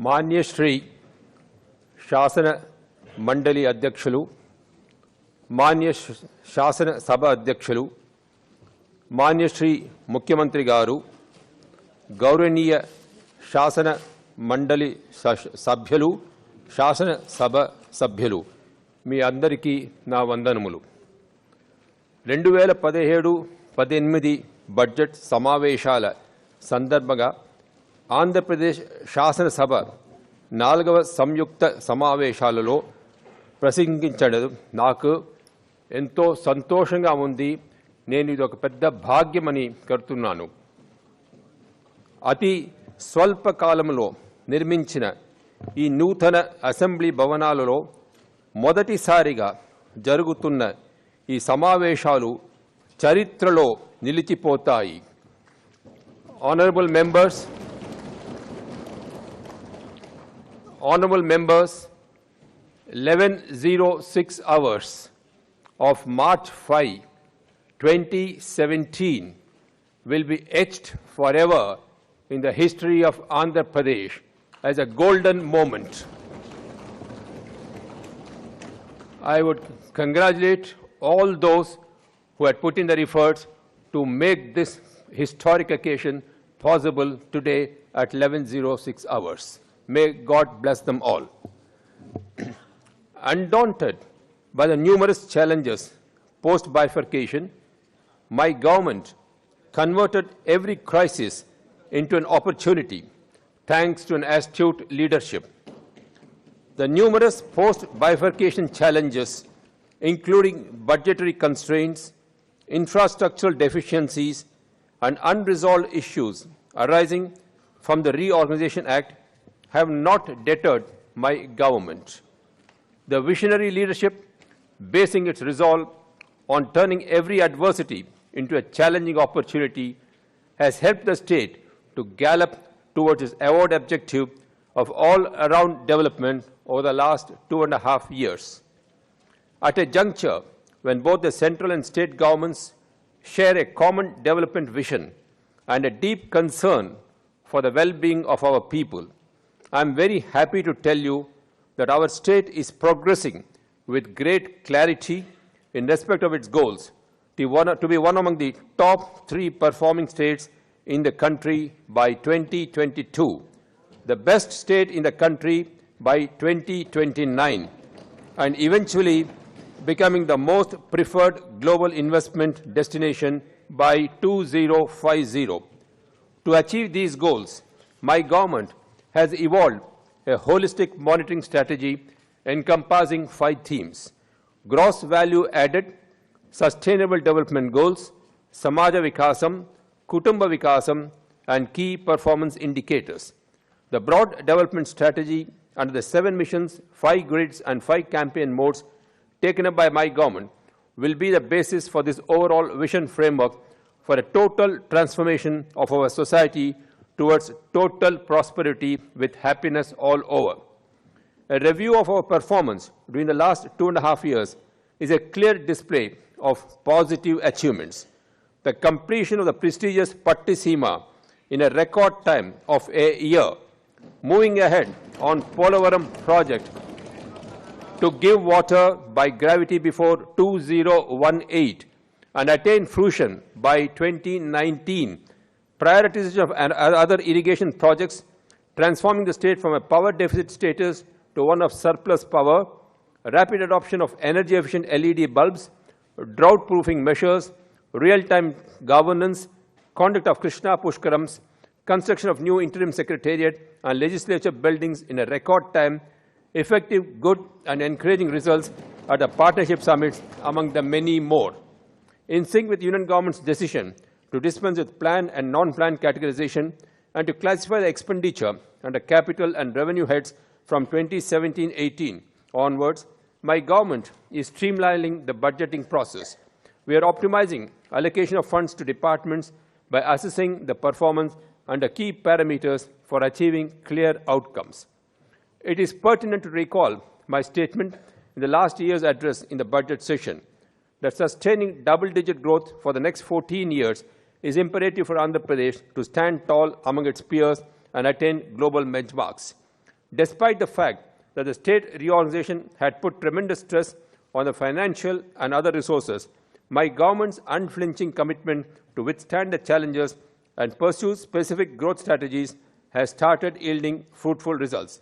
मान्य श्री शासन मंडली अध्यक्षुलु मान्य शासन सभा अध्यक्षुलु मान्य श्री मुख्यमंत्री गारू गौरवनीय शासन मंडली सभ्युलु शासन सभा सभ्युलु మీ అందరికీ నా వందనములు 2017-18 బడ్జెట్ సమావేశాల సందర్భంగా ఆంధ్రప్రదేశ్ శాసనసభ 4వ సంయుక్త సమావేశాలలో ప్రసంగించడం నాకు ఎంతో సంతోషంగా ఉంది. నేను ఇది ఒక పెద్ద భాగ్యమని కరుతున్నాను. అతి స్వల్ప కాలంలో నిర్మించిన ఈ నూతన అసెంబ్లీ భవనాలలో మొదటిసారిగా జరుగుతున్న ఈ సమావేశాలు చరిత్రలో నిలిచిపోతాయి. Honorable members, 11:06 hours of March 5, 2017 will be etched forever in the history of Andhra Pradesh as a golden moment. I would congratulate all those who had put in their efforts to make this historic occasion possible today at 11:06 hours. May God bless them all. Undaunted by the numerous challenges post-bifurcation, my government converted every crisis into an opportunity thanks to an astute leadership. The numerous post-bifurcation challenges, including budgetary constraints, infrastructural deficiencies, and unresolved issues arising from the Reorganization Act, have not deterred my government. The visionary leadership, basing its resolve on turning every adversity into a challenging opportunity, has helped the state to gallop towards its award objective of all-around development over the last 2.5 years. At a juncture when both the central and state governments share a common development vision and a deep concern for the well-being of our people, I am very happy to tell you that our state is progressing with great clarity in respect of its goals to be one among the top 3 performing states in the country by 2022, the best state in the country by 2029, and eventually becoming the most preferred global investment destination by 2050. To achieve these goals, my government has evolved a holistic monitoring strategy encompassing 5 themes: gross value added, sustainable development goals, Samaja Vikasam, Kutumba Vikasam, and key performance indicators. The broad development strategy under the 7 missions, 5 grids, and 5 campaign modes taken up by my government will be the basis for this overall vision framework for a total transformation of our society towards total prosperity with happiness all over. A review of our performance during the last 2.5 years is a clear display of positive achievements. The completion of the prestigious Pattisima in a record time of a year, moving ahead on Polavaram project to give water by gravity before 2018 and attain fruition by 2019, prioritization of other irrigation projects, transforming the state from a power deficit status to one of surplus power, rapid adoption of energy-efficient LED bulbs, drought-proofing measures, real-time governance, conduct of Krishna Pushkarams, construction of new interim secretariat and legislature buildings in a record time, effective, good and encouraging results at the partnership summits, among the many more. In sync with Union Government's decision to dispense with plan and non-plan categorization and to classify the expenditure under capital and revenue heads from 2017-18 onwards, my government is streamlining the budgeting process. We are optimizing allocation of funds to departments by assessing the performance under key parameters for achieving clear outcomes. It is pertinent to recall my statement in the last year's address in the budget session that sustaining double-digit growth for the next 14 years is imperative for Andhra Pradesh to stand tall among its peers and attain global benchmarks. despite the fact that the state reorganization had put tremendous stress on the financial and other resources. My government's unflinching commitment to withstand the challenges and pursue specific growth strategies has started yielding fruitful results.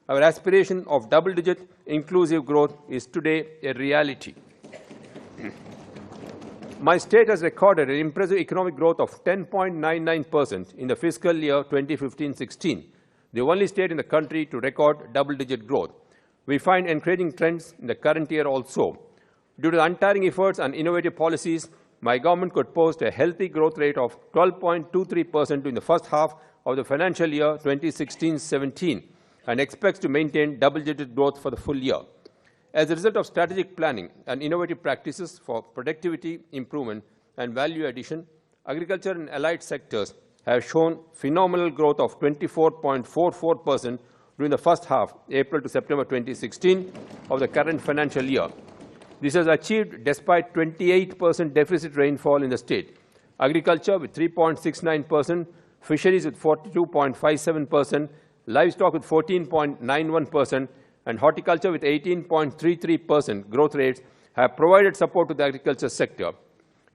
Our aspiration of double-digit inclusive growth is today a reality. My state has recorded an impressive economic growth of 10.99% in the fiscal year 2015-16, the only state in the country to record double-digit growth. We find encouraging trends in the current year also. Due to the untiring efforts and innovative policies, my government could post a healthy growth rate of 12.23% in the first half of the financial year 2016-17 and expects to maintain double-digit growth for the full year. As a result of strategic planning and innovative practices for productivity improvement and value addition, agriculture and allied sectors have shown phenomenal growth of 24.44% during the first half, April to September 2016, of the current financial year. This was achieved despite 28% deficit rainfall in the state. Agriculture with 3.69%, fisheries with 42.57%, livestock with 14.91%, and horticulture with 18.33% growth rates have provided support to the agriculture sector.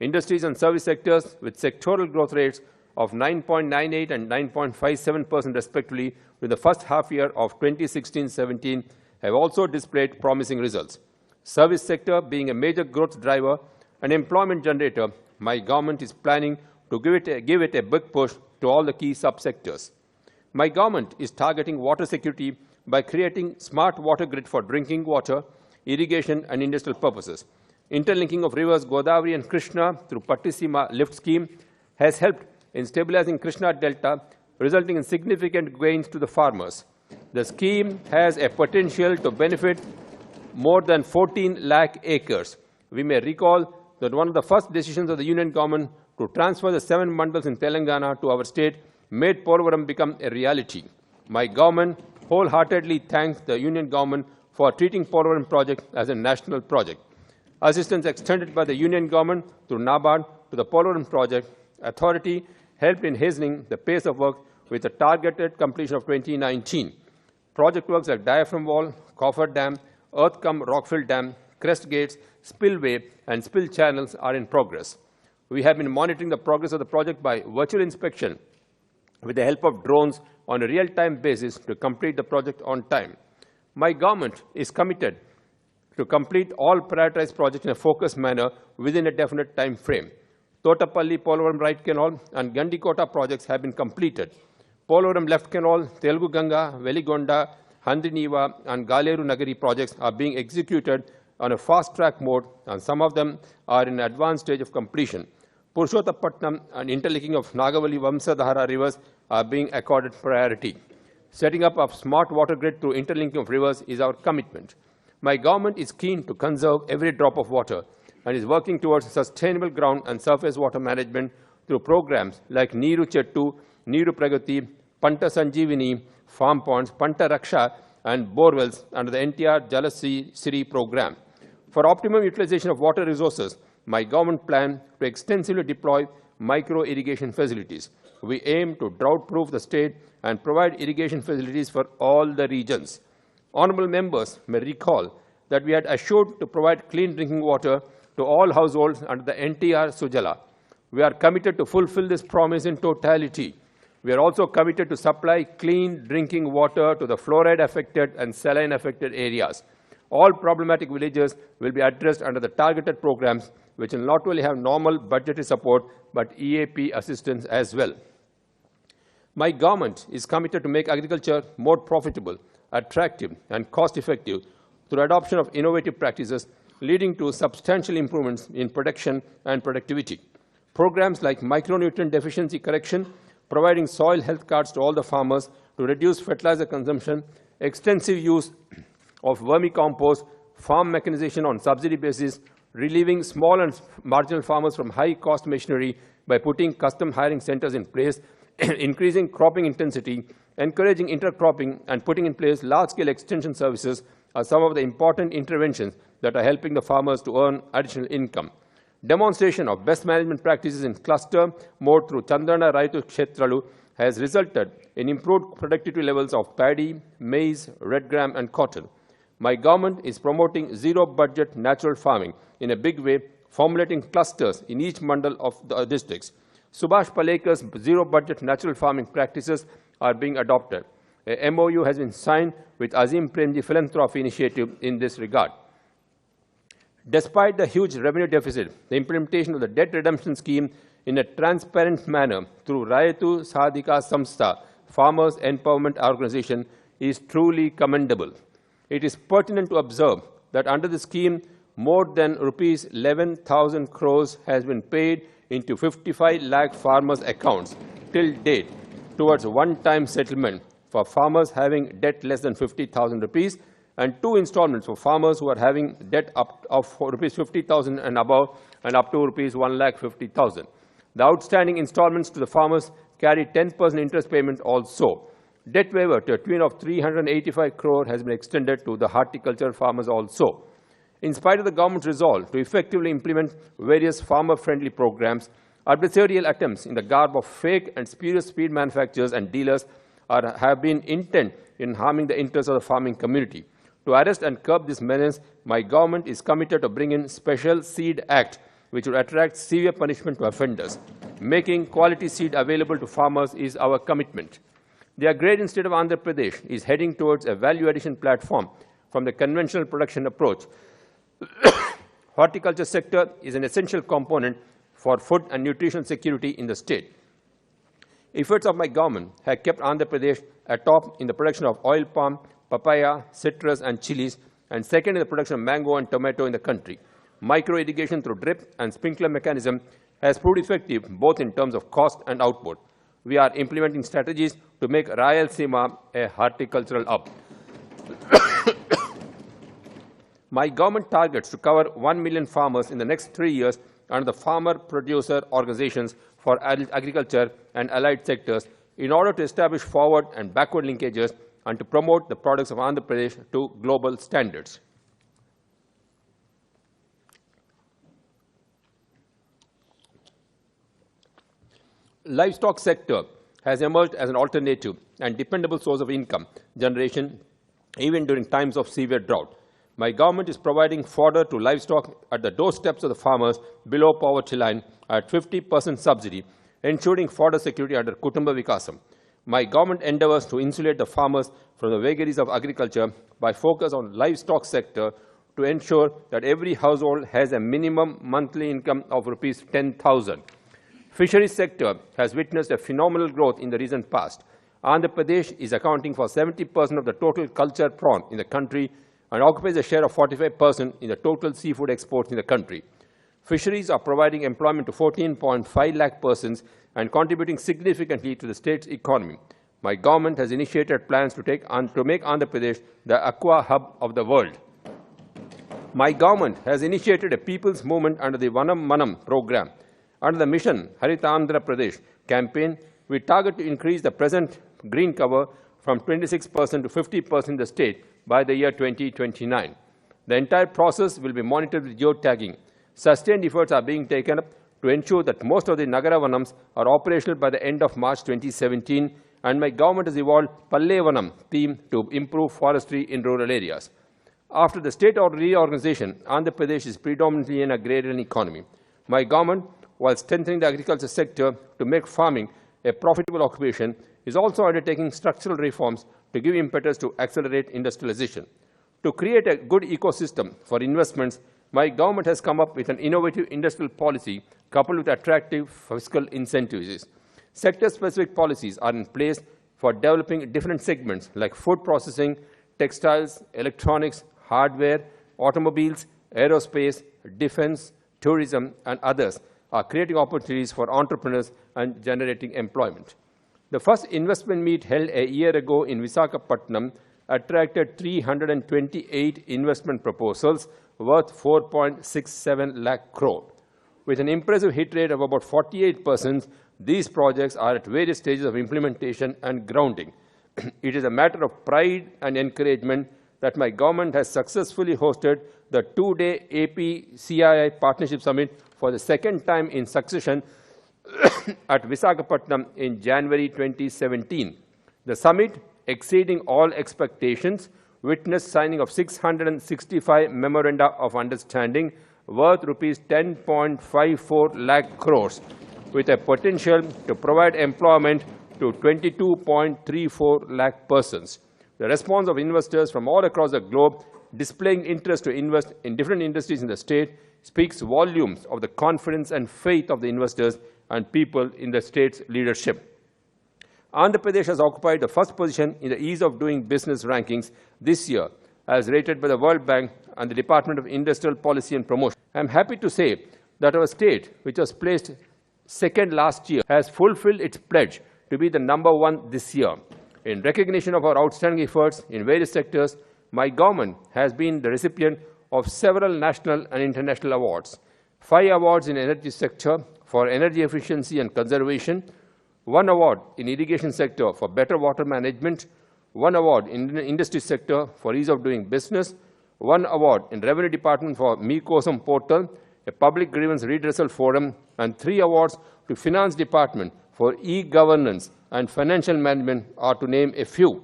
Industries and service sectors with sectoral growth rates of 9.98 and 9.57% respectively in the first half year of 2016-17 have also displayed promising results. Service sector being a major growth driver and employment generator, my government is planning to give it a big push to all the key subsectors. My government is targeting water security by creating smart water grid for drinking water, irrigation and industrial purposes. Interlinking of rivers Godavari and Krishna through Pattisima lift scheme has helped in stabilizing Krishna Delta, resulting in significant gains to the farmers. The scheme has a potential to benefit more than 14 lakh acres. We may recall that one of the first decisions of the Union government to transfer the 7 mandals in Telangana to our state made Polavaram become a reality. My government wholeheartedly thanks the Union government for treating Polavaram project as a national project. Assistance extended by the Union government through NABARD to the Polavaram project authority helped in hastening the pace of work with a targeted completion of 2019. Project works like diaphragm wall, coffer dam, earth-cum-rockfill dam, crest gates, spillway and spill channels are in progress. We have been monitoring the progress of the project by virtual inspection with the help of drones on a real-time basis to complete the project on time. My government is committed to complete all prioritized projects in a focused manner within a definite time frame. Totapalli, Polavaram Right Canal and Gandikota projects have been completed. Polavaram Left Canal, Telugu Ganga, Veligonda, Handiniva and Galeru Nagari projects are being executed on a fast-track mode and some of them are in advanced stage of completion. Purushotapatnam and interlinking of Nagavali Vamsadhara rivers are being accorded priority. Setting up a smart water grid through interlinking of rivers is our commitment. My government is keen to conserve every drop of water and is working towards sustainable ground and surface water management through programs like Neeru Chettu, Neeru Pragati, Panta Sanjeevani, farm ponds, Panta Raksha and borewells under the NTR Jalasiri program. For optimum utilization of water resources, my government plans to extensively deploy micro-irrigation facilities. We aim to drought-proof the state and provide irrigation facilities for all the regions. Honourable members may recall that we had assured to provide clean drinking water to all households under the NTR Sujala. We are committed to fulfill this promise in totality. We are also committed to supply clean drinking water to the fluoride-affected and saline-affected areas. All problematic villages will be addressed under the targeted programs, which will not only have normal budgetary support, but EAP assistance as well. My government is committed to make agriculture more profitable, attractive, and cost-effective through adoption of innovative practices, leading to substantial improvements in production and productivity. Programs like micronutrient deficiency correction, providing soil health cards to all the farmers to reduce fertilizer consumption, extensive use of vermicompost, farm mechanization on subsidy basis, relieving small and marginal farmers from high-cost machinery by putting custom hiring centers in place, increasing cropping intensity, encouraging intercropping, and putting in place large-scale extension services are some of the important interventions that are helping the farmers to earn additional income. Demonstration of best management practices in cluster mode through Chandana Raitu Kshetralu has resulted in improved productivity levels of paddy, maize, red gram, and cotton. My government is promoting zero-budget natural farming in a big way, formulating clusters in each mandal of the districts. Subhash Palekar's zero-budget natural farming practices are being adopted. A MOU has been signed with Azim Premji Philanthropy Initiative in this regard. Despite the huge revenue deficit, the implementation of the debt redemption scheme in a transparent manner through Raitu Sadhika Samstha, Farmers Empowerment Organization, is truly commendable. It is pertinent to observe that under the scheme, more than rupees 11,000 crores has been paid into 55 lakh farmers' accounts till date towards one-time settlement for farmers having debt less than 50,000 rupees and 2 installments for farmers who are having debt up of rupees 50,000 and above and up to rupees 1,50,000. The outstanding installments to the farmers carry 10% interest payment also. Debt waiver to a tune of 385 crore has been extended to the horticulture farmers also. In spite of the government's resolve to effectively implement various farmer-friendly programs, adversarial attempts in the garb of fake and spurious feed manufacturers and dealers have been intent in harming the interests of the farming community. To arrest and curb this menace, my government is committed to bring in Special Seed Act, which will attract severe punishment to offenders. Making quality seed available to farmers is our commitment. The agrarian state of Andhra Pradesh is heading towards a value addition platform from the conventional production approach. Horticulture sector is an essential component for food and nutritional security in the state. Efforts of my government have kept Andhra Pradesh atop in the production of oil palm, papaya, citrus, and chilies, and second in the production of mango and tomato in the country. Micro irrigation through drip and sprinkler mechanism has proved effective both in terms of cost and output. We are implementing strategies to make Rayalaseema a horticultural hub. My government targets to cover 1 million farmers in the next 3 years under the farmer-producer organizations for agriculture and allied sectors in order to establish forward and backward linkages and to promote the products of Andhra Pradesh to global standards. Livestock sector has emerged as an alternative and dependable source of income generation even during times of severe drought. My government is providing fodder to livestock at the doorsteps of the farmers below poverty line at 50% subsidy, ensuring fodder security under Kutumba Vikasam. My government endeavors to insulate the farmers from the vagaries of agriculture by focus on livestock sector to ensure that every household has a minimum monthly income of rupees 10,000. Fisheries sector has witnessed a phenomenal growth in the recent past. Andhra Pradesh is accounting for 70% of the total culture prawn in the country and occupies a share of 45% in the total seafood exports in the country. Fisheries are providing employment to 14.5 lakh persons and contributing significantly to the state's economy. My government has initiated plans to make Andhra Pradesh the aqua hub of the world. My government has initiated a people's movement under the Vanam Manam program. Under the mission Harita Andhra Pradesh campaign, we target to increase the present green cover from 26% to 50% in the state by the year 2029. The entire process will be monitored with geotagging. Sustained efforts are being taken up to ensure that most of the Nagara Vanams are operational by the end of March 2017, and my government has evolved Palle Vanam theme to improve forestry in rural areas. After the state reorganization, Andhra Pradesh is predominantly an agrarian economy. My government, while strengthening the agriculture sector to make farming a profitable occupation, is also undertaking structural reforms to give impetus to accelerate industrialization. To create a good ecosystem for investments, my government has come up with an innovative industrial policy coupled with attractive fiscal incentives. Sector-specific policies are in place for developing different segments like food processing, textiles, electronics, hardware, automobiles, aerospace, defense, tourism, and others are creating opportunities for entrepreneurs and generating employment. The first investment meet held a year ago in Visakhapatnam attracted 328 investment proposals worth 4.67 lakh crore. With an impressive hit rate of about 48%, these projects are at various stages of implementation and grounding. It is a matter of pride and encouragement that my government has successfully hosted the 2-day AP-CII Partnership Summit for the second time in succession at Visakhapatnam in January 2017. The summit, exceeding all expectations, witnessed signing of 665 memoranda of understanding worth rupees 10.54 lakh crores, with a potential to provide employment to 22.34 lakh persons. The response of investors from all across the globe displaying interest to invest in different industries in the state speaks volumes of the confidence and faith of the investors and people in the state's leadership. Andhra Pradesh has occupied the first position in the ease of doing business rankings this year, as rated by the World Bank and the Department of Industrial Policy and Promotion. I am happy to say that our state, which was placed second last year, has fulfilled its pledge to be the #1 this year. In recognition of our outstanding efforts in various sectors, my government has been the recipient of several national and international awards. 5 awards in energy sector for energy efficiency and conservation, 1 award in irrigation sector for better water management, 1 award in the industry sector for ease of doing business, 1 award in revenue department for Me Kosam portal, a public grievance redressal forum, and 3 awards to finance department for e-governance and financial management, are to name a few.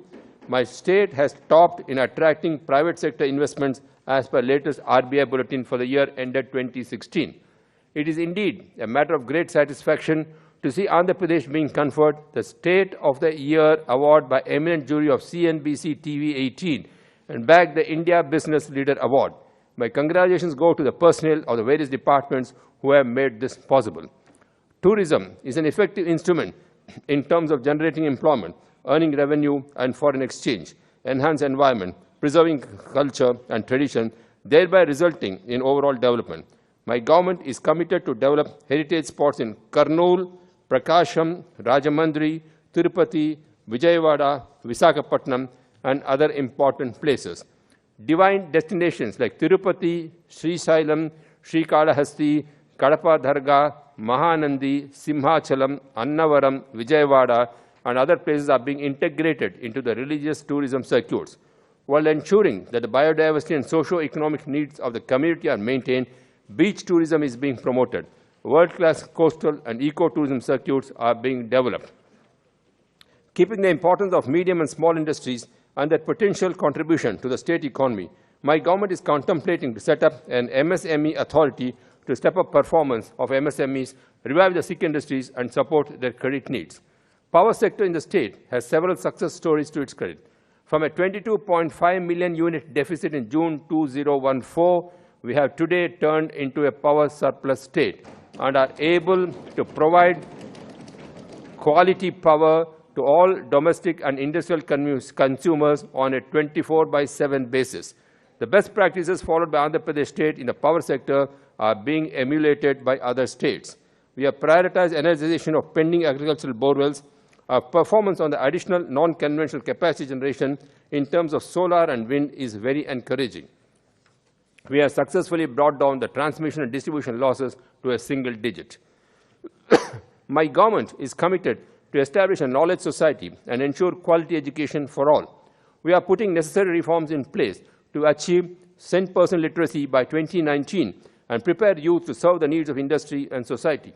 My state has topped in attracting private sector investments as per latest RBI bulletin for the year ended 2016. It is indeed a matter of great satisfaction to see Andhra Pradesh being conferred the State of the Year award by eminent jury of CNBC TV 18 and bagged the India Business Leader Award. My congratulations go to the personnel of the various departments who have made this possible. Tourism is an effective instrument in terms of generating employment, earning revenue and foreign exchange, enhance environment, preserving culture and tradition, thereby resulting in overall development. My government is committed to develop heritage spots in Kurnool, Prakasham, Rajamandri, Tirupati, Vijayawada, Visakhapatnam, and other important places. Divine destinations like Tirupati, Srisailam, Srikalahasti, Kadapa Dharga, Mahanandi, Simhachalam, Annavaram, Vijayawada, and other places are being integrated into the religious tourism circuits. While ensuring that the biodiversity and socio-economic needs of the community are maintained, beach tourism is being promoted. World-class coastal and eco-tourism circuits are being developed. Keeping the importance of medium and small industries and their potential contribution to the state economy, my government is contemplating to set up an MSME authority to step up performance of MSMEs, revive the sick industries, and support their credit needs. Power sector in the state has several success stories to its credit. From a 22.5 million unit deficit in June 2014, we have today turned into a power surplus state and are able to provide quality power to all domestic and industrial consumers on a 24/7 basis. The best practices followed by Andhra Pradesh state in the power sector are being emulated by other states. We have prioritized energization of pending agricultural borewells. Our performance on the additional non-conventional capacity generation in terms of solar and wind is very encouraging. We have successfully brought down the transmission and distribution losses to a single digit. My government is committed to establish a knowledge society and ensure quality education for all. We are putting necessary reforms in place to achieve 100% literacy by 2019 and prepare youth to serve the needs of industry and society.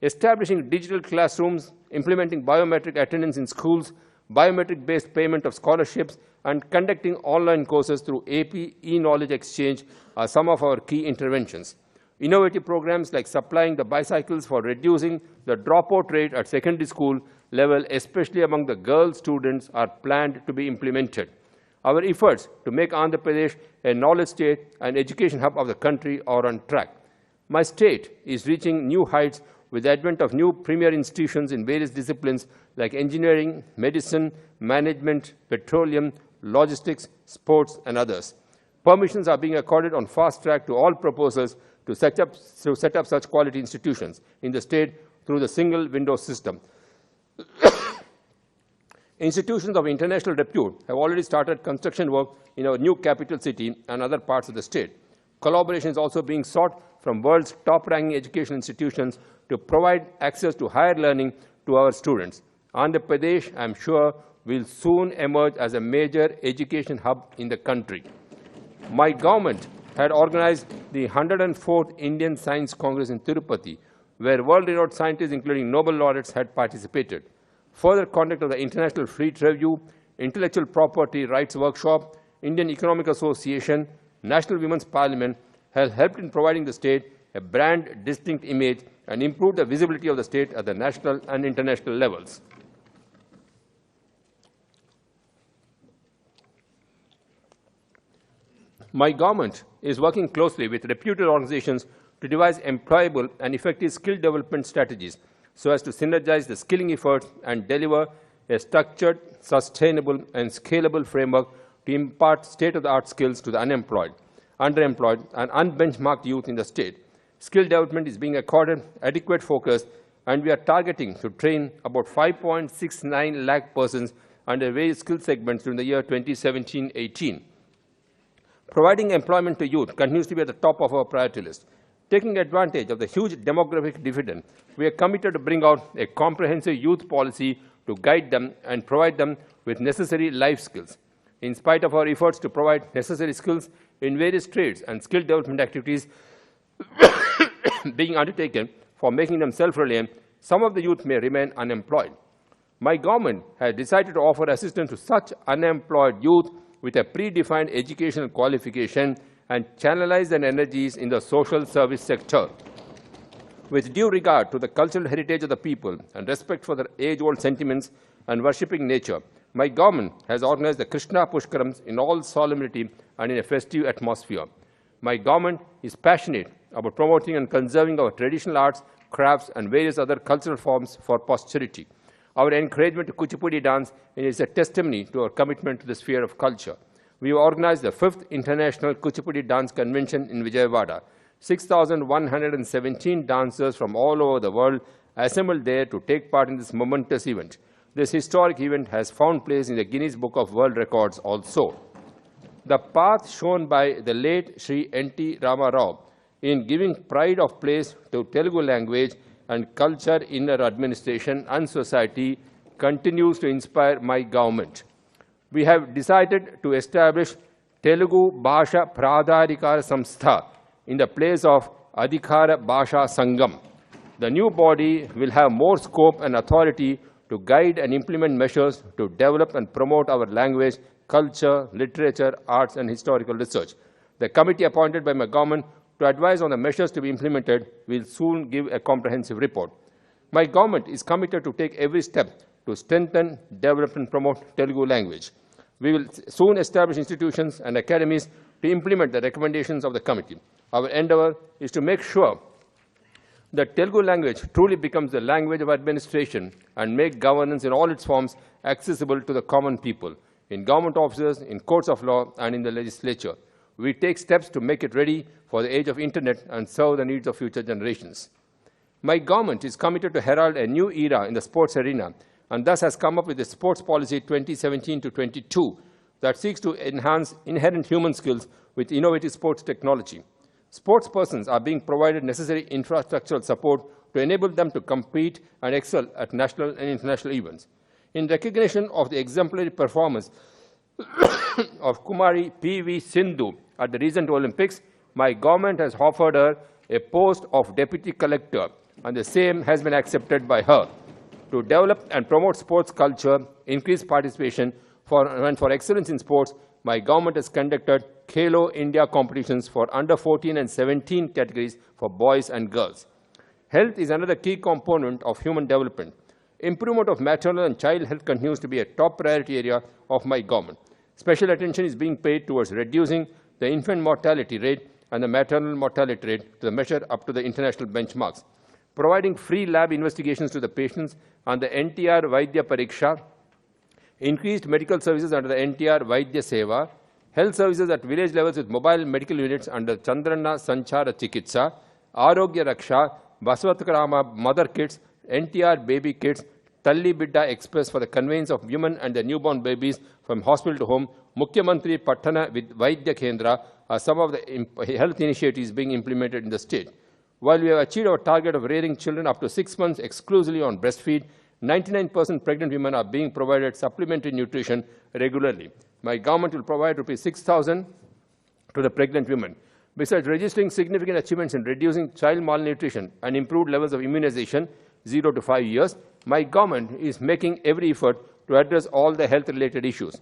Establishing digital classrooms, implementing biometric attendance in schools, biometric-based payment of scholarships, and conducting online courses through AP e-knowledge exchange are some of our key interventions. Innovative programs like supplying the bicycles for reducing the dropout rate at secondary school level, especially among the girl students, are planned to be implemented. Our efforts to make Andhra Pradesh a knowledge state and education hub of the country are on track. My state is reaching new heights with the advent of new premier institutions in various disciplines like engineering, medicine, management, petroleum, logistics, sports, and others. Permissions are being accorded on fast track to all proposals to set up such quality institutions in the state through the single window system. Institutions of international repute have already started construction work in our new capital city and other parts of the state. Collaboration is also being sought from world's top-ranking education institutions to provide access to higher learning to our students. Andhra Pradesh, I am sure, will soon emerge as a major education hub in the country. My government had organized the 104th Indian Science Congress in Tirupati, where world-renowned scientists, including Nobel laureates, had participated. Further conduct of the International Fleet Review, Intellectual Property Rights Workshop, Indian Economic Association, National Women's Parliament has helped in providing the state a brand distinct image and improved the visibility of the state at the national and international levels. My government is working closely with reputed organizations to devise employable and effective skill development strategies so as to synergize the skilling efforts and deliver a structured, sustainable, and scalable framework to impart state-of-the-art skills to the unemployed, underemployed, and unbenchmarked youth in the state. Skill development is being accorded adequate focus, and we are targeting to train about 5.69 lakh persons under various skill segments during the year 2017-18. Providing employment to youth continues to be at the top of our priority list. Taking advantage of the huge demographic dividend, we are committed to bring out a comprehensive youth policy to guide them and provide them with necessary life skills. In spite of our efforts to provide necessary skills in various trades and skill development activities being undertaken for making them self-reliant, some of the youth may remain unemployed. My government has decided to offer assistance to such unemployed youth with a predefined educational qualification and channelize their energies in the social service sector. With due regard to the cultural heritage of the people and respect for their age-old sentiments and worshipping nature, my government has organized the Krishna Pushkarams in all solemnity and in a festive atmosphere. My government is passionate about promoting and conserving our traditional arts, crafts, and various other cultural forms for posterity. Our encouragement to Kuchipudi dance is a testimony to our commitment to the sphere of culture. We have organized the 5th International Kuchipudi Dance Convention in Vijayawada. 6,117 dancers from all over the world assembled there to take part in this momentous event. This historic event has found place in the Guinness Book of World Records also. The path shown by the late Sri N.T. Rama Rao in giving pride of place to Telugu language and culture in our administration and society continues to inspire my government. We have decided to establish Telugu Bhasha Pradharikara Samstha in the place of Adhikara Bhasha Sangam. The new body will have more scope and authority to guide and implement measures to develop and promote our language, culture, literature, arts, and historical research. The committee appointed by my government to advise on the measures to be implemented will soon give a comprehensive report. My government is committed to take every step to strengthen, develop, and promote Telugu language. We will soon establish institutions and academies to implement the recommendations of the committee. Our endeavor is to make sure that Telugu language truly becomes the language of administration and make governance in all its forms accessible to the common people, in government offices, in courts of law, and in the legislature. We take steps to make it ready for the age of internet and serve the needs of future generations. My government is committed to herald a new era in the sports arena and thus has come up with the Sports Policy 2017-22 that seeks to enhance inherent human skills with innovative sports technology. Sports persons are being provided necessary infrastructural support to enable them to compete and excel at national and international events. In recognition of the exemplary performance of Kumari P.V. Sindhu at the recent Olympics, my government has offered her a post of Deputy Collector, and the same has been accepted by her. To develop and promote sports culture, increase participation, and for excellence in sports, my government has conducted Khelo India competitions for under 14 and 17 categories for boys and girls. Health is another key component of human development. Improvement of maternal and child health continues to be a top priority area of my government. Special attention is being paid towards reducing the infant mortality rate and the maternal mortality rate to the measure up to the international benchmarks. Providing free lab investigations to the patients and the NTR Vaidya Pariksha, increased medical services under the NTR Vaidya Seva, health services at village levels with mobile medical units under Chandranna Sanchara Chikitsa, Arogya Raksha, Baswatakarama Mother Kits, NTR Baby Kits, Talli Bidda Express for the conveyance of women and their newborn babies from hospital to home, Mukhyamantri Patana with Vaidya Kendra are some of the health initiatives being implemented in the state. While we have achieved our target of rearing children up to 6 months exclusively on breastfeed, 99% pregnant women are being provided supplementary nutrition regularly. My government will provide Rs 6,000 to the pregnant women. Besides registering significant achievements in reducing child malnutrition and improved levels of immunization 0 to 5 years, my government is making every effort to address all the health-related issues.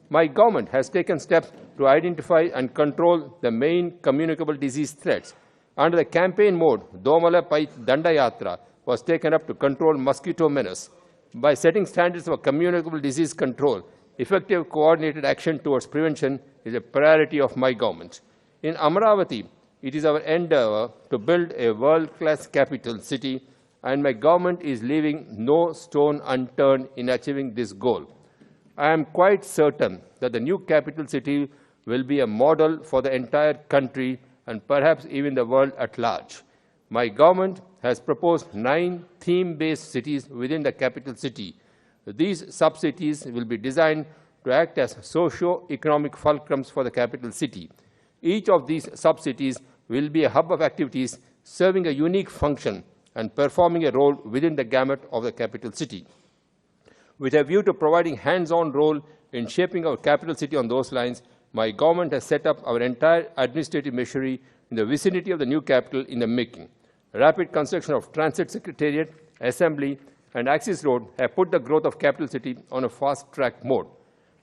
My government has taken steps to identify and control the main communicable disease threats. Under the campaign mode, Domala Pai Dandayatra was taken up to control mosquito menace. By setting standards for communicable disease control, effective coordinated action towards prevention is a priority of my government. In Amaravati, it is our endeavor to build a world-class capital city, and my government is leaving no stone unturned in achieving this goal. I am quite certain that the new capital city will be a model for the entire country and perhaps even the world at large. My government has proposed 9 theme-based cities within the capital city. These sub-cities will be designed to act as socio-economic fulcrums for the capital city. Each of these sub-cities will be a hub of activities serving a unique function and performing a role within the gamut of the capital city. With a view to providing hands-on role in shaping our capital city on those lines, my government has set up our entire administrative machinery in the vicinity of the new capital in the making. Rapid construction of Transit Secretariat, Assembly, and Axis Road have put the growth of capital city on a fast-track mode.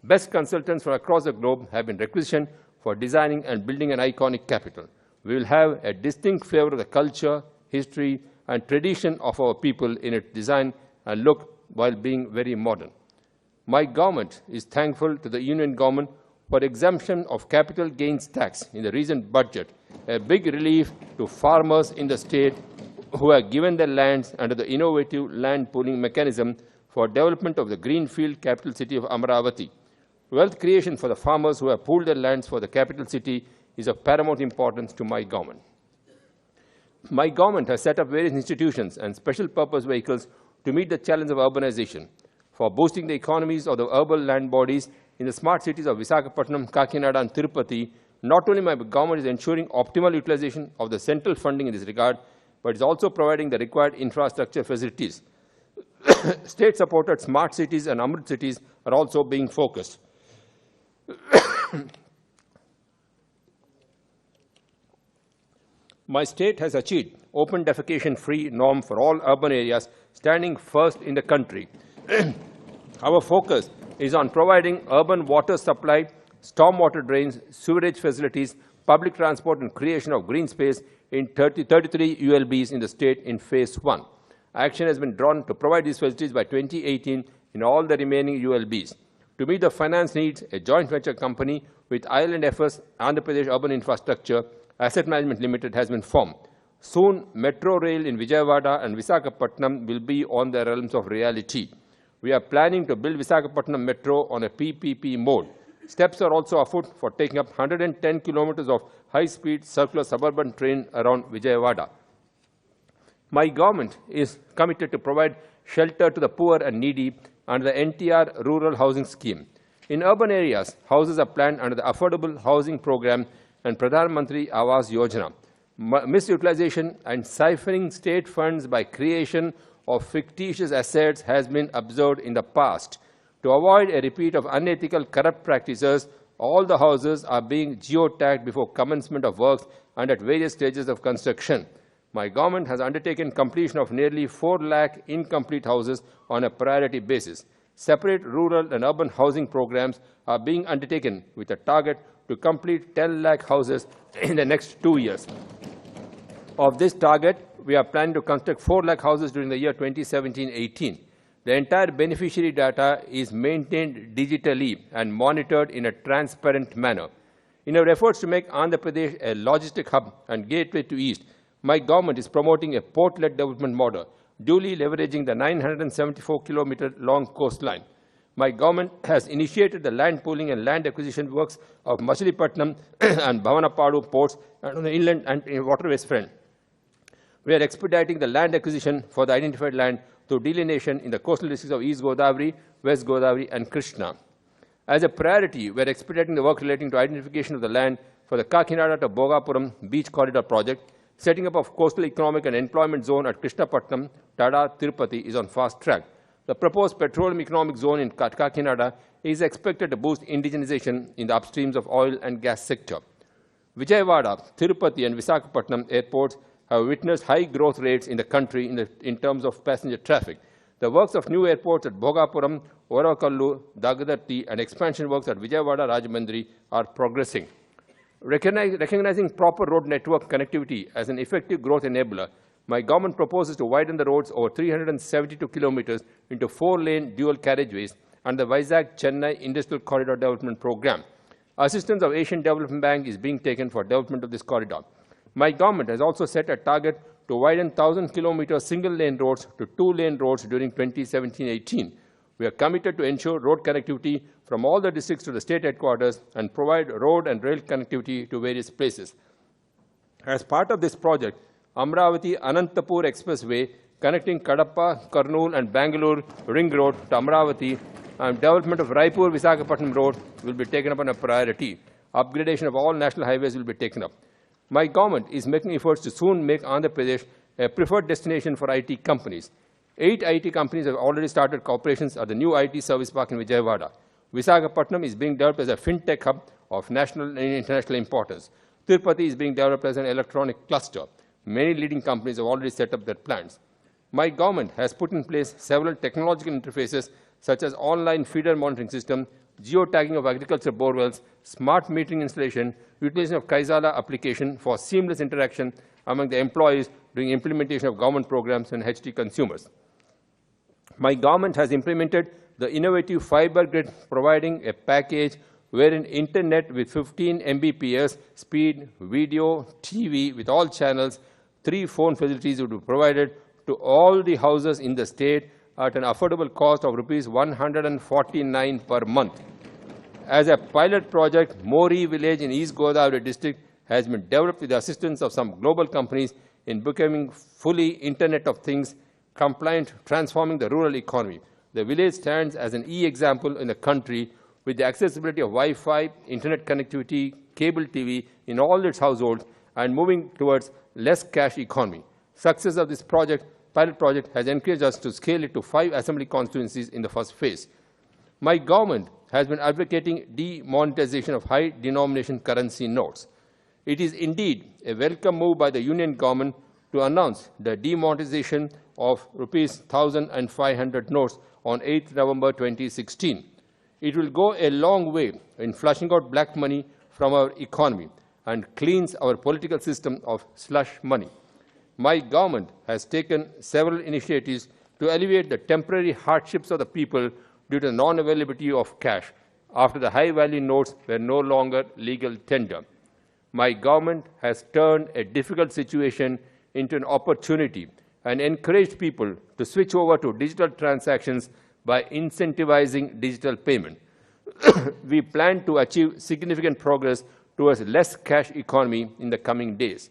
Best consultants from across the globe have been requisitioned for designing and building an iconic capital. We will have a distinct flavor of the culture, history, and tradition of our people in its design and look while being very modern. My government is thankful to the Union government for exemption of capital gains tax in the recent budget, a big relief to farmers in the state who have given their lands under the innovative land pooling mechanism for development of the greenfield capital city of Amaravati. Wealth creation for the farmers who have pooled their lands for the capital city is of paramount importance to my government. My government has set up various institutions and special purpose vehicles to meet the challenge of urbanization. For boosting the economies of the urban land bodies in the smart cities of Visakhapatnam, Kakinada, and Tirupati, not only my government is ensuring optimal utilization of the central funding in this regard, but is also providing the required infrastructure facilities. State-supported smart cities and Amrit cities are also being focused. My state has achieved open defecation-free norm for all urban areas, standing first in the country. Our focus is on providing urban water supply, stormwater drains, sewerage facilities, public transport, and creation of green space in 33 ULBs in the state in Phase 1. Action has been drawn to provide these facilities by 2018 in all the remaining ULBs. To meet the finance needs, a joint venture company with Island FS, Andhra Pradesh Urban Infrastructure Asset Management Limited has been formed. Soon, Metro Rail in Vijayawada and Visakhapatnam will be on the realms of reality. We are planning to build Visakhapatnam Metro on a PPP mode. Steps are also afoot for taking up 110 kilometers of high-speed circular suburban train around Vijayawada. My government is committed to provide shelter to the poor and needy under the NTR Rural Housing Scheme. In urban areas, houses are planned under the Affordable Housing Program and Pradhan Mantri Awas Yojana. Misutilization and siphoning state funds by creation of fictitious assets has been observed in the past. To avoid a repeat of unethical, corrupt practices, all the houses are being geotagged before commencement of works and at various stages of construction. My government has undertaken completion of nearly 4 lakh incomplete houses on a priority basis. Separate rural and urban housing programs are being undertaken with a target to complete 10 lakh houses in the next 2 years. Of this target, we are planning to construct 4 lakh houses during the year 2017-18. The entire beneficiary data is maintained digitally and monitored in a transparent manner. In our efforts to make Andhra Pradesh a logistic hub and gateway to East, my government is promoting a port-led development model, duly leveraging the 974-kilometer-long coastline. My government has initiated the land pooling and land acquisition works of Machilipatnam and Bhavanapadu ports and on the inland and waterways front. We are expediting the land acquisition for the identified land through delineation in the coastal districts of East Godavari, West Godavari, and Krishna. As a priority, we are expediting the work relating to identification of the land for the Kakinada to Bhogapuram Beach Corridor project. Setting up of coastal economic and employment zone at Krishnapatnam, Tada, Tirupati is on fast track. The proposed petroleum economic zone in Kakinada is expected to boost indigenization in the upstreams of oil and gas sector. Vijayawada, Tirupati and Visakhapatnam airports have witnessed high growth rates in the country in terms of passenger traffic. The works of new airports at Bhogapuram, Orakallu, Dagadatti and expansion works at Vijayawada, Rajahmundry are progressing. Recognizing proper road network connectivity as an effective growth enabler, my government proposes to widen the roads over 372 kilometers into 4-lane dual carriageways under the Vizag-Chennai Industrial Corridor Development Program. Assistance of Asian Development Bank is being taken for development of this corridor. My government has also set a target to widen 1,000-kilometer single-lane roads to 2-lane roads during 2017-18. We are committed to ensure road connectivity from all the districts to the state headquarters and provide road and rail connectivity to various places. As part of this project, Amaravati Anantapur Expressway connecting Kadapa, Kurnool and Bangalore Ring Road to Amaravati and development of Raipur Visakhapatnam Road will be taken up on a priority. Upgradation of all national highways will be taken up. My government is making efforts to soon make Andhra Pradesh a preferred destination for IT companies. 8 IT companies have already started corporations at the new IT service park in Vijayawada. Visakhapatnam is being developed as a fintech hub of national and international importance. Tirupati is being developed as an electronic cluster. Many leading companies have already set up their plans. My government has put in place several technological interfaces such as online feeder monitoring system, geotagging of agriculture borewells, smart metering installation, utilization of Kaizala application for seamless interaction among the employees during implementation of government programs and HT consumers. My government has implemented the innovative fiber grid, providing a package wherein internet with 15 Mbps speed, video, TV with all channels, 3 phone facilities would be provided to all the houses in the state at an affordable cost of Rs 149 per month. As a pilot project, Mori village in East Godavari district has been developed with the assistance of some global companies in becoming fully Internet of Things compliant, transforming the rural economy. The village stands as an e-example in the country with the accessibility of Wi-Fi, Internet connectivity, cable TV in all its households and moving towards less cash economy. Success of this pilot project has encouraged us to scale it to 5 assembly constituencies in the first phase. My government has been advocating demonetization of high denomination currency notes. It is indeed a welcome move by the Union government to announce the demonetization of Rs 1,500 notes on 8 November 2016. It will go a long way in flushing out black money from our economy and cleans our political system of slush money. My government has taken several initiatives to alleviate the temporary hardships of the people due to the non-availability of cash after the high-value notes were no longer legal tender. My government has turned a difficult situation into an opportunity and encouraged people to switch over to digital transactions by incentivizing digital payment. We plan to achieve significant progress towards less cash economy in the coming days.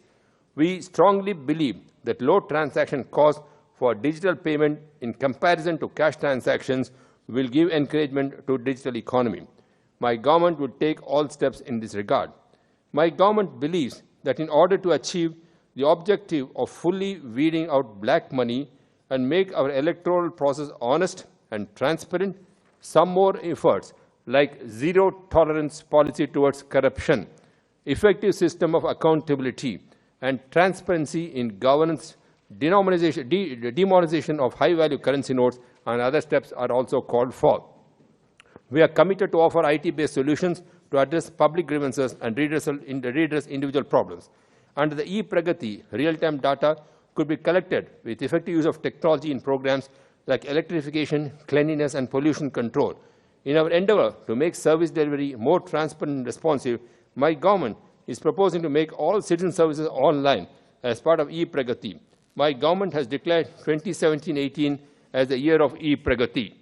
We strongly believe that low transaction costs for digital payment in comparison to cash transactions will give encouragement to digital economy. My government will take all steps in this regard. My government believes that in order to achieve the objective of fully weeding out black money and make our electoral process honest and transparent, some more efforts like zero tolerance policy towards corruption, effective system of accountability, and transparency in governance, demonetization of high-value currency notes, and other steps are also called for. We are committed to offer IT-based solutions to address public grievances and redress individual problems. Under the e-Pragati, real-time data could be collected with effective use of technology in programs like electrification, cleanliness, and pollution control. In our endeavor to make service delivery more transparent and responsive, my government is proposing to make all citizen services online as part of e-Pragati. My government has declared 2017-18 as the year of e-Pragati.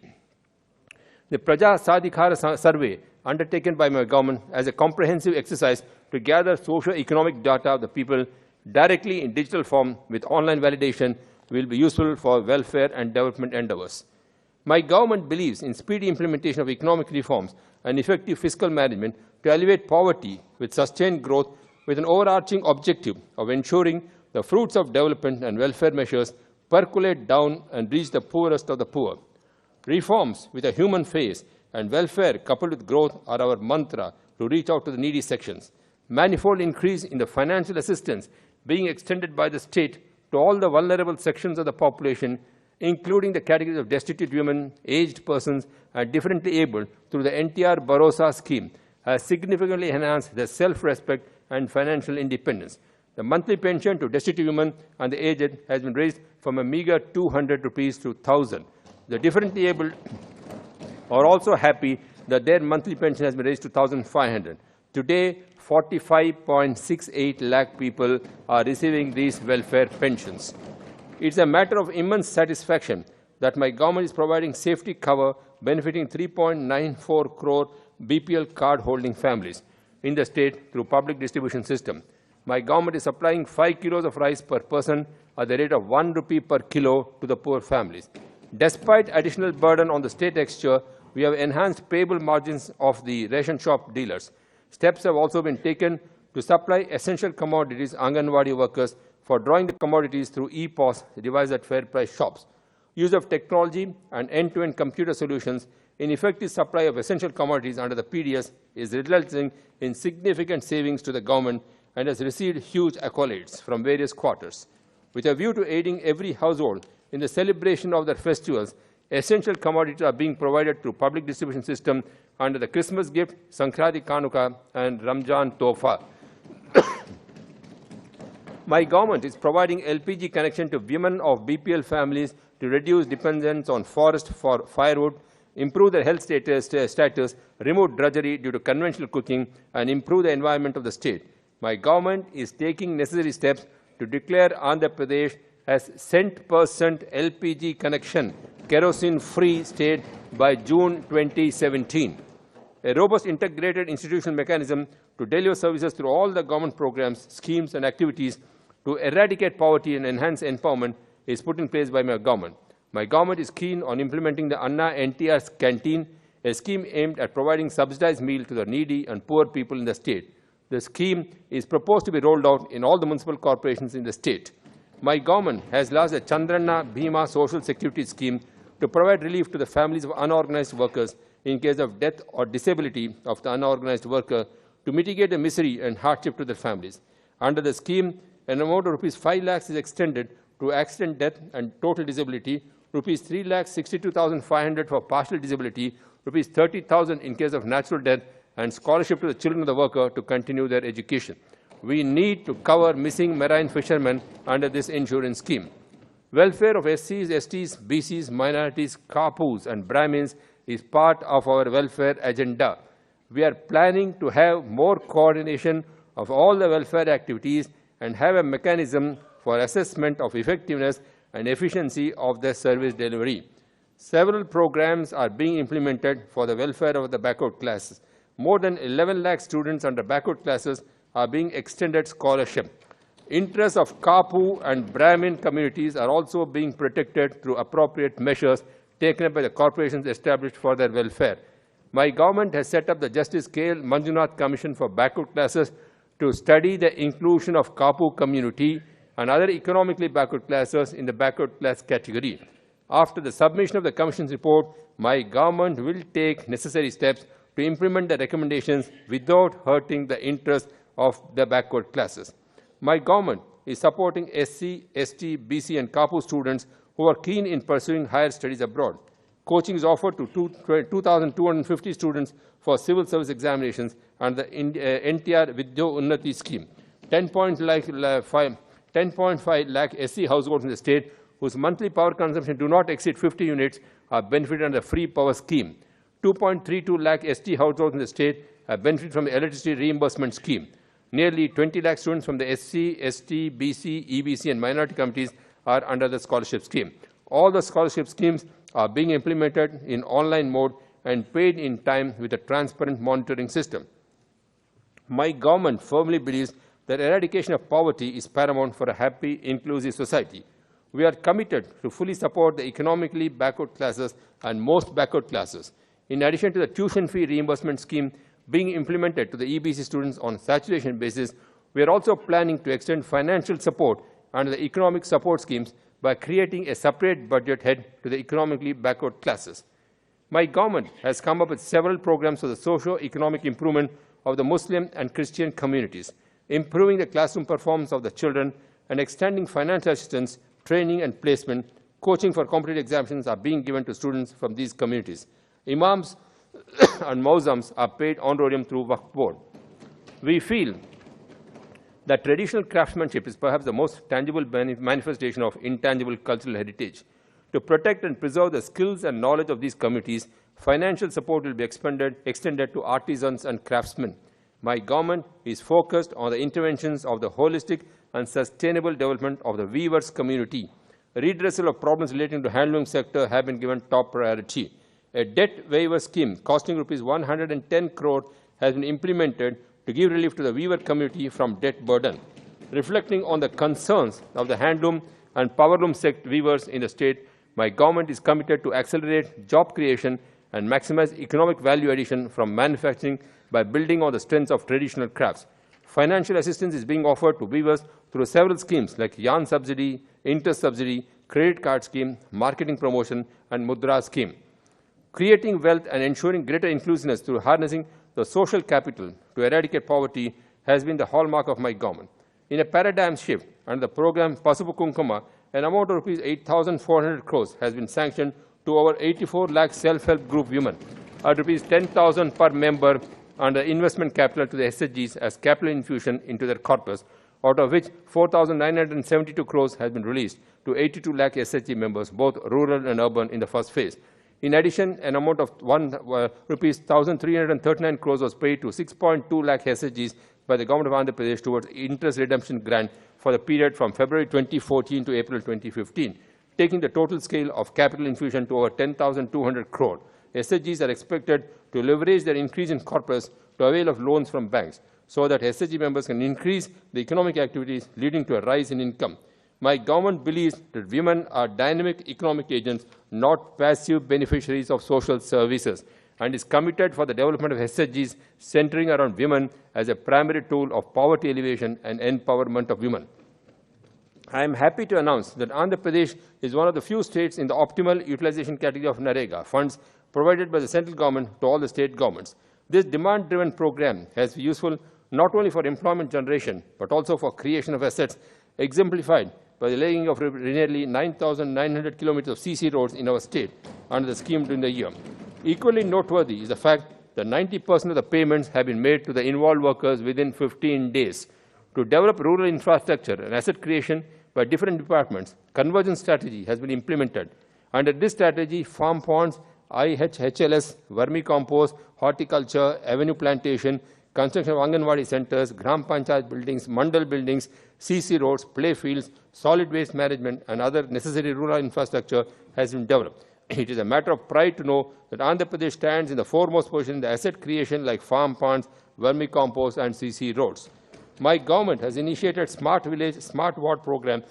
The Praja Sadhikara survey undertaken by my government as a comprehensive exercise to gather socio-economic data of the people directly in digital form with online validation will be useful for welfare and development endeavors. My government believes in speedy implementation of economic reforms and effective fiscal management to alleviate poverty with sustained growth with an overarching objective of ensuring the fruits of development and welfare measures percolate down and reach the poorest of the poor. Reforms with a human face and welfare coupled with growth are our mantra to reach out to the needy sections. manifold increase in the financial assistance being extended by the state to all the vulnerable sections of the population, including the categories of destitute women, aged persons, and differently abled through the NTR Bharosa scheme, has significantly enhanced their self-respect and financial independence. The monthly pension to destitute women and the aged has been raised from a meager 200 rupees to 1,000. The differently abled are also happy that their monthly pension has been raised to 1,500. Today, 45.68 lakh people are receiving these welfare pensions. It's a matter of immense satisfaction that my government is providing safety cover benefiting 3.94 crore BPL card-holding families in the state through public distribution system. My government is supplying 5 kilos of rice per person at the rate of 1 rupee per kilo to the poor families. Despite additional burden on the state exchequer, we have enhanced payable margins of the ration shop dealers. Steps have also been taken to supply essential commodities Anganwadi workers for drawing the commodities through e-POS devised at fair price shops. Use of technology and end-to-end computer solutions in effective supply of essential commodities under the PDS is resulting in significant savings to the government and has received huge accolades from various quarters. With a view to aiding every household in the celebration of their festivals, essential commodities are being provided through public distribution system under the Christmas gift, Sankranti Kanuka, and Ramjan Tofa. My government is providing LPG connection to women of BPL families to reduce dependence on forest for firewood, improve their health status, remove drudgery due to conventional cooking, and improve the environment of the state. My government is taking necessary steps to declare Andhra Pradesh as cent% LPG connection, kerosene-free state by June 2017. A robust integrated institutional mechanism to deliver services through all the government programs, schemes, and activities to eradicate poverty and enhance empowerment is put in place by my government. My government is keen on implementing the Anna NTR's Canteen, a scheme aimed at providing subsidized meal to the needy and poor people in the state. The scheme is proposed to be rolled out in all the municipal corporations in the state. My government has launched a Chandranna Bhima Social Security Scheme to provide relief to the families of unorganized workers in case of death or disability of the unorganized worker to mitigate the misery and hardship to their families. Under the scheme, an amount of ₹5 lakhs is extended to accident, death, and total disability, ₹3,62,500 for partial disability, ₹30,000 in case of natural death, and scholarship to the children of the worker to continue their education. We need to cover missing marine fishermen under this insurance scheme. Welfare of SCs, STs, BCs, minorities, Kapus, and Brahmins is part of our welfare agenda. We are planning to have more coordination of all the welfare activities and have a mechanism for assessment of effectiveness and efficiency of their service delivery. Several programs are being implemented for the welfare of the backward classes. More than 11 lakh students under backward classes are being extended scholarship. Interests of Kapu and Brahmin communities are also being protected through appropriate measures taken up by the corporations established for their welfare. My government has set up the Justice K.L. Manjunath Commission for backward classes to study the inclusion of Kapu community and other economically backward classes in the backward class category. After the submission of the Commission's report, my government will take necessary steps to implement the recommendations without hurting the interests of the backward classes. My government is supporting SC, ST, BC, and Kapu students who are keen in pursuing higher studies abroad. Coaching is offered to 2,250 students for civil service examinations under the NTR Vidya Unnati scheme. 10.5 lakh SC households in the state whose monthly power consumption do not exceed 50 units are benefited under the free power scheme. 2.32 lakh ST households in the state have benefited from the electricity reimbursement scheme. Nearly 20 lakh students from the SC, ST, BC, EBC, and minority communities are under the scholarship scheme. All the scholarship schemes are being implemented in online mode and paid in time with a transparent monitoring system. My government firmly believes that eradication of poverty is paramount for a happy, inclusive society. We are committed to fully support the economically backward classes and most backward classes. In addition to the tuition fee reimbursement scheme being implemented to the EBC students on a saturation basis, we are also planning to extend financial support under the economic support schemes by creating a separate budget head to the economically backward classes. My government has come up with several programs for the socio-economic improvement of the Muslim and Christian communities, improving the classroom performance of the children, and extending financial assistance, training and placement. Coaching for competitive examinations are being given to students from these communities. Imams and Mawzams are paid honorarium through Waqf Board. We feel that traditional craftsmanship is perhaps the most tangible manifestation of intangible cultural heritage. To protect and preserve the skills and knowledge of these communities, financial support will be extended to artisans and craftsmen. My government is focused on the interventions of the holistic and sustainable development of the weavers community. Redressal of problems relating to handloom sector have been given top priority. A debt waiver scheme costing Rs 110 crore has been implemented to give relief to the weaver community from debt burden. Reflecting on the concerns of the handloom and powerloom sector weavers in the state, my government is committed to accelerate job creation and maximize economic value addition from manufacturing by building on the strengths of traditional crafts. Financial assistance is being offered to weavers through several schemes like yarn subsidy, interest subsidy, credit card scheme, marketing promotion, and Mudra scheme. Creating wealth and ensuring greater inclusiveness through harnessing the social capital to eradicate poverty has been the hallmark of my government. In a paradigm shift, under the program Pasupu Kunkuma, an amount of Rs 8,400 crores has been sanctioned to over 84 lakh self-help group women at Rs 10,000 per member under investment capital to the SHGs as capital infusion into their corpus, out of which 4,972 crores has been released to 82 lakh SHG members, both rural and urban, in the first phase. In addition, an amount of Rs 1,339 crores was paid to 6.2 lakh SHGs by the government of Andhra Pradesh towards interest redemption grant for the period from February 2014 to April 2015, taking the total scale of capital infusion to over 10,200 crore. SHGs are expected to leverage their increase in corpus to avail of loans from banks so that SHG members can increase the economic activities leading to a rise in income. My government believes that women are dynamic economic agents, not passive beneficiaries of social services, and is committed for the development of SHGs centering around women as a primary tool of poverty alleviation and empowerment of women. I am happy to announce that Andhra Pradesh is one of the few states in the optimal utilization category of NREGA funds provided by the central government to all the state governments. This demand-driven program has been useful not only for employment generation, but also for creation of assets, exemplified by the laying of nearly 9,900 kilometers of CC roads in our state under the scheme during the year. Equally noteworthy is the fact that 90% of the payments have been made to the involved workers within 15 days. To develop rural infrastructure and asset creation by different departments, convergence strategy has been implemented. Under this strategy, farm ponds, IHLS, vermicompost, horticulture, avenue plantation, construction of Anganwadi centers, Gram Panchayat buildings, Mandal buildings, CC roads, play fields, solid waste management, and other necessary rural infrastructure has been developed. It is a matter of pride to know that Andhra Pradesh stands in the foremost position in the asset creation like farm ponds, vermicompost, and CC roads. My government has initiated Smart Village, Smart Ward program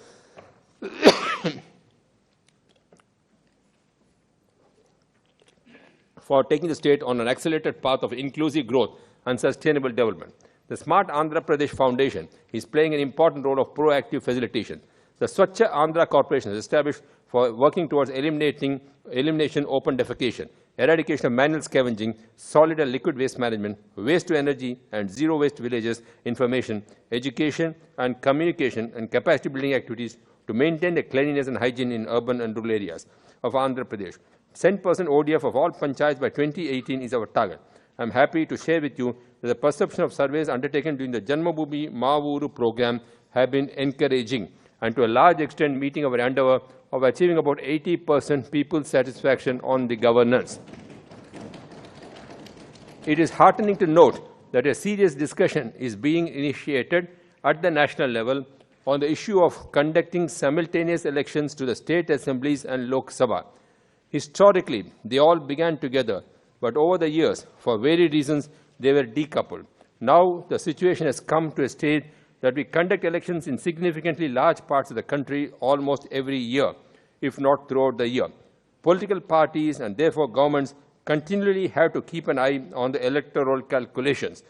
for taking the state on an accelerated path of inclusive growth and sustainable development. The Smart Andhra Pradesh Foundation is playing an important role of proactive facilitation. The Swachha Andhra Corporation is established for working towards elimination open defecation, eradication of manual scavenging, solid and liquid waste management, waste to energy and zero waste villages, information, education and communication and capacity building activities to maintain the cleanliness and hygiene in urban and rural areas of Andhra Pradesh. 10% ODF of all panchayats by 2018 is our target. I am happy to share with you that the perception of surveys undertaken during the Janmabhoomi Maavuru program have been encouraging and to a large extent meeting our endeavor of achieving about 80% people's satisfaction on the governance. It is heartening to note that a serious discussion is being initiated at the national level on the issue of conducting simultaneous elections to the state assemblies and Lok Sabha. Historically, they all began together, but over the years, for varied reasons, they were decoupled. Now, the situation has come to a state that we conduct elections in significantly large parts of the country almost every year, if not throughout the year. Political parties and therefore governments continually have to keep an eye on the electoral calculations.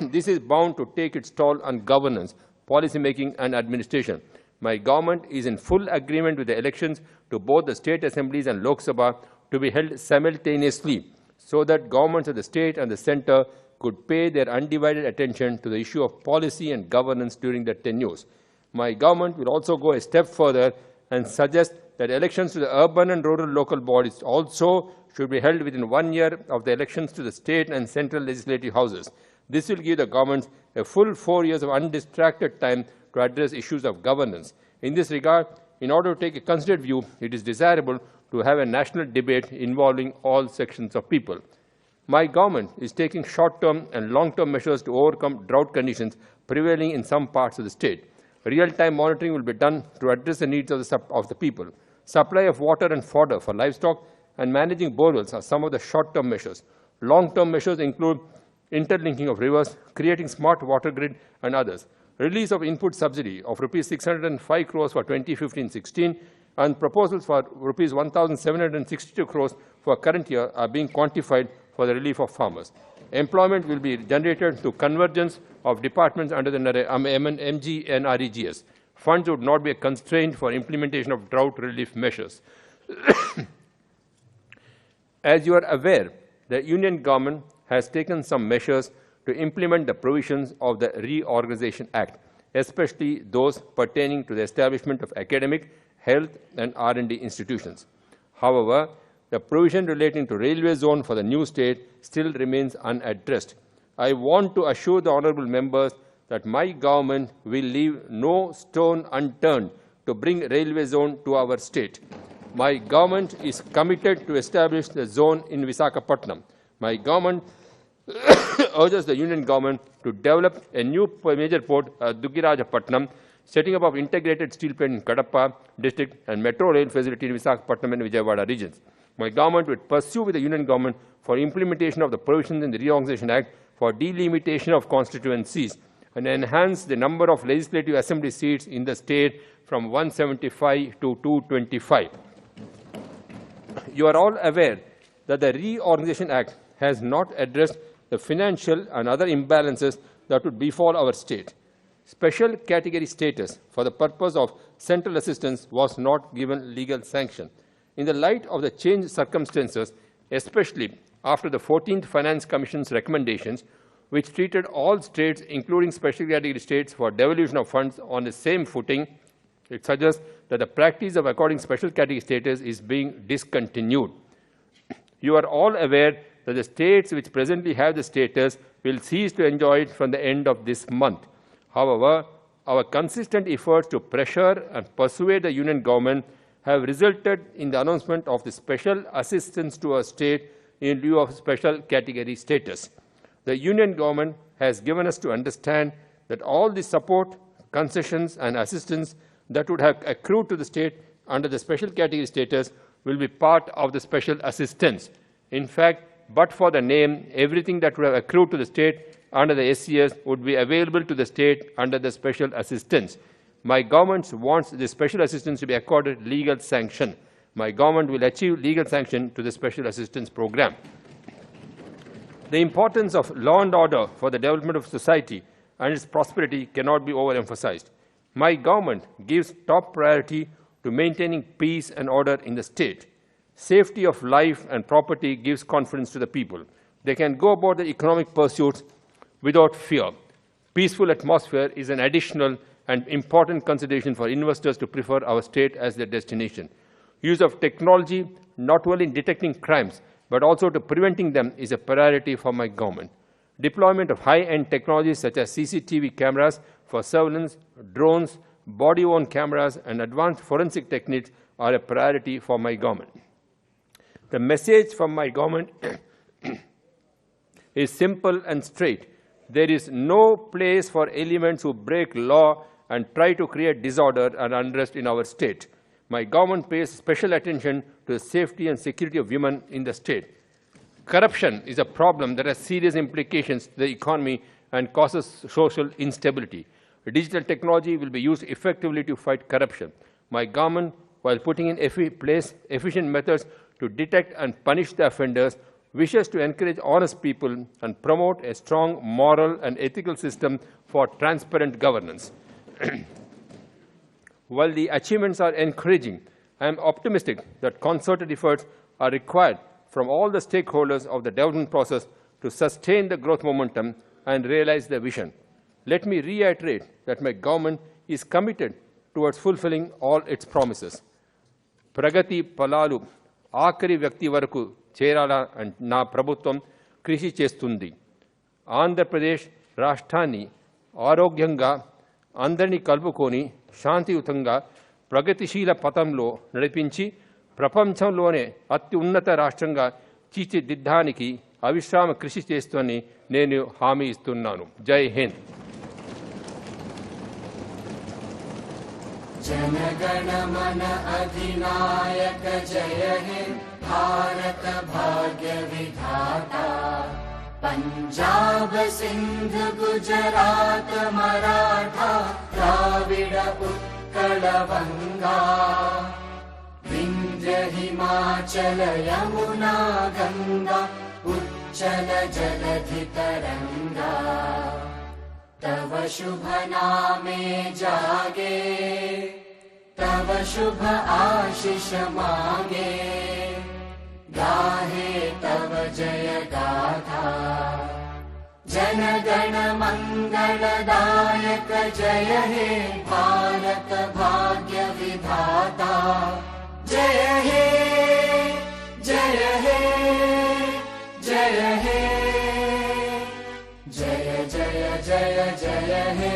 This is bound to take its toll on governance, policy making and administration. My government is in full agreement with the elections to both the state assemblies and Lok Sabha to be held simultaneously so that governments of the state and the centre could pay their undivided attention to the issue of policy and governance during their tenures. My government will also go a step further and suggest that elections to the urban and rural local bodies also should be held within 1 year of the elections to the state and central legislative houses. This will give the governments a full 4 years of undistracted time to address issues of governance. In this regard, in order to take a considered view, it is desirable to have a national debate involving all sections of people. My government is taking short-term and long-term measures to overcome drought conditions prevailing in some parts of the state. Real-time monitoring will be done to address the needs of the people. Supply of water and fodder for livestock and managing borewells are some of the short-term measures. Long-term measures include interlinking of rivers, creating smart water grid, and others. Release of input subsidy of Rs 605 crores for 2015-16 and proposals for Rs 1,762 crores for current year are being quantified for the relief of farmers. Employment will be generated through convergence of departments under the MG and REGS. Funds would not be a constraint for implementation of drought relief measures. As you are aware, the Union government has taken some measures to implement the provisions of the Reorganization Act, especially those pertaining to the establishment of academic, health, and R&D institutions. However, the provision relating to railway zone for the new state still remains unaddressed. I want to assure the honourable members that my government will leave no stone unturned to bring railway zone to our state. My government is committed to establish the zone in Visakhapatnam. My government urges the Union government to develop a new major port at Dugirajapatnam, setting up of integrated steel plant in Kadapa district and metro rail facility in Visakhapatnam and Vijayawada regions. My government will pursue with the Union government for implementation of the provisions in the Reorganization Act for delimitation of constituencies and enhance the number of legislative assembly seats in the state from 175 to 225. You are all aware that the Reorganization Act has not addressed the financial and other imbalances that would befall our state. Special category status for the purpose of central assistance was not given legal sanction. In the light of the changed circumstances, especially after the 14th Finance Commission's recommendations, which treated all states, including special category states, for devolution of funds on the same footing, it suggests that the practice of according special category status is being discontinued. You are all aware that the states which presently have the status will cease to enjoy it from the end of this month. However, our consistent efforts to pressure and persuade the Union government have resulted in the announcement of the special assistance to our state in lieu of special category status. The Union government has given us to understand that all the support, concessions, and assistance that would have accrued to the state under the special category status will be part of the special assistance. In fact, but for the name, everything that would have accrued to the state under the SCS would be available to the state under the special assistance. My government wants the special assistance to be accorded legal sanction. My government will achieve legal sanction to the special assistance program. The importance of law and order for the development of society and its prosperity cannot be overemphasized. My government gives top priority to maintaining peace and order in the state. Safety of life and property gives confidence to the people. They can go about their economic pursuits without fear. Peaceful atmosphere is an additional and important consideration for investors to prefer our state as their destination. Use of technology, not only in detecting crimes, but also to preventing them, is a priority for my government. Deployment of high-end technologies such as CCTV cameras for surveillance, drones, body-worn cameras, and advanced forensic techniques are a priority for my government. The message from my government is simple and straight. There is no place for elements who break law and try to create disorder and unrest in our state. My government pays special attention to the safety and security of women in the state. Corruption is a problem that has serious implications to the economy and causes social instability. Digital technology will be used effectively to fight corruption. My government, while putting in place efficient methods to detect and punish the offenders, wishes to encourage honest people and promote a strong moral and ethical system for transparent governance. While the achievements are encouraging, I am optimistic that concerted efforts are required from all the stakeholders of the development process to sustain the growth momentum and realize the vision. Let me reiterate that my government is committed towards fulfilling all its promises. ప్రగతి ఫలాలు ఆఖరి వ్యక్తి వరకు చేరాలా నా ప్రభుత్వం కృషి చేస్తుంది. ఆంధ్రప్రదేశ్ రాష్ట్రాన్ని ఆరోగ్యంగా అందరినీ కలుపుకొని శాంతియుతంగా ప్రగతిశీల పథంలో నడిపించి ప్రపంచంలోనే అత్యున్నత రాష్ట్రంగా తీర్చిదిద్దడానికి అవిశ్రామ కృషి చేస్తూనని నేను హామీ ఇస్తున్నాను. జై హింద్. जनगण मन अधिनायक जय हे भारत भाग्य विधाता पंजाब सिंध गुजरात मराठा द्राविड उत्कल बंगा विंध्य हिमाचल यमुना गंगा उच्चल जलधि तरंगा तव शुभ नामे जागे तव शुभ आशीष मांगे गाहे तव जय गाथा जनगण मंगलदायक जय हे भारत भाग्य विधाता जय हे जय हे जय हे जय जय जय जय हे